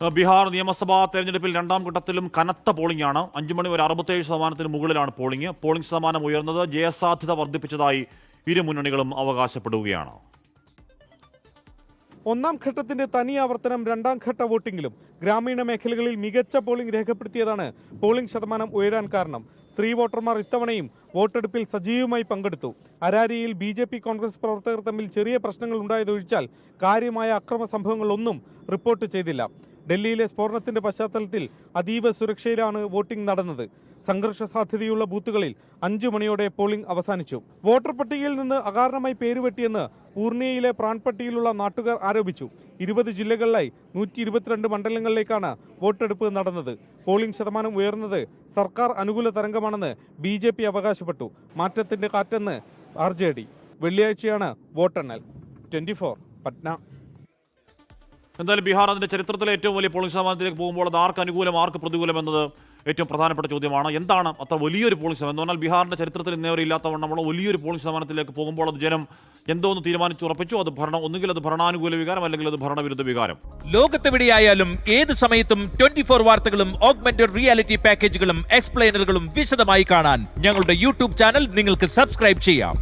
ബീഹാർ നിയമസഭാ തെരഞ്ഞെടുപ്പിൽ രണ്ടാം ഘട്ടത്തിലും കനത്ത പോളിംഗാണ്. 5 മണി വരെ 67% മുകളിലാണ് പോളിംഗ്. പോളിംഗ് ശതമാനം ഉയർന്നത് ജയസാധ്യത വർദ്ധിപ്പിച്ചതായി ഇരു മുന്നണികളും അവകാശപ്പെടുകയാണ്. ഒന്നാം ഘട്ടത്തിന്റെ തനി ആവർത്തനം രണ്ടാം ഘട്ട വോട്ടിംഗിലും ഗ്രാമീണ മേഖലകളിൽ മികച്ച പോളിംഗ് രേഖപ്പെടുത്തിയതാണ് പോളിംഗ് ശതമാനം ഉയരാൻ കാരണം. സ്ത്രീ വോട്ടർമാർ ഇത്തവണയും വോട്ടെടുപ്പിൽ സജീവമായി പങ്കെടുത്തു. അരാരിയിൽ BJP കോൺഗ്രസ് പ്രവർത്തകർ തമ്മിൽ ചെറിയ പ്രശ്നങ്ങൾ ഉണ്ടായതൊഴിച്ചാൽ കാര്യമായ അക്രമ സംഭവങ്ങളൊന്നും റിപ്പോർട്ട് ചെയ്തില്ല. ഡൽഹിയിലെ സ്ഫോടനത്തിന്റെ പശ്ചാത്തലത്തിൽ അതീവ സുരക്ഷയിലാണ് വോട്ടിംഗ് നടന്നത്. സംഘർഷ സാധ്യതയുള്ള ബൂത്തുകളിൽ 5 മണിയോടെ പോളിംഗ് അവസാനിച്ചു. വോട്ടർ പട്ടികയിൽ നിന്ന് അകാരണമായി പേരുവെട്ടിയെന്ന് പൂർണിയയിലെ പ്രാൺപട്ടിയിലുള്ള നാട്ടുകാർ ആരോപിച്ചു. 20 ജില്ലകളിലായി 122 മണ്ഡലങ്ങളിലേക്കാണ് വോട്ടെടുപ്പ് നടന്നത്. പോളിംഗ് ശതമാനം ഉയർന്നത് സർക്കാർ അനുകൂല തരംഗമാണെന്ന് BJP അവകാശപ്പെട്ടു. മാറ്റത്തിന്റെ കാറ്റെന്ന് RJD. വെള്ളിയാഴ്ചയാണ് വോട്ടെണ്ണൽ. 24 പട്ന. എന്തായാലും ബീഹാർ അതിന്റെ ചരിത്രത്തിലെ ഏറ്റവും വലിയ പോളിംഗ് ശതമാനത്തിലേക്ക് പോകുമ്പോൾ അത് ആർക്ക് അനുകൂലം ആർക്ക് പ്രതികൂലം എന്നത് ഏറ്റവും പ്രധാനപ്പെട്ട ചോദ്യമാണ്. എന്താണ് അത്ര വലിയൊരു പോളിംഗ് ശതമാനം എന്ന് പറഞ്ഞാൽ ബീഹാറിന്റെ ചരിത്രത്തിൽ ഇന്നേവരെ ഇല്ലാത്തവണ്ണമുള്ള വലിയൊരു പോളിംഗ് ശതമാനത്തിലേക്ക് പോകുമ്പോൾ അത് ജനം എന്തോന്ന് തീരുമാനിച്ചുറപ്പിച്ചു. അത് ഒന്നുകിൽ അത് ഭരണാനുകൂല വികാരം അല്ലെങ്കിൽ അത് ഭരണവിരുദ്ധ വികാരം. ലോകത്തെവിടെയായാലും ഏത് സമയത്തും 24 വാർത്തകളും ഓഗ്മെന്റഡ് റിയാലിറ്റി പാക്കേജുകളും എക്സ്പ്ലെയിനറുകളും വിശദമായി കാണാൻ ഞങ്ങളുടെ YouTube ചാനൽ നിങ്ങൾക്ക് സബ്സ്ക്രൈബ് ചെയ്യാം.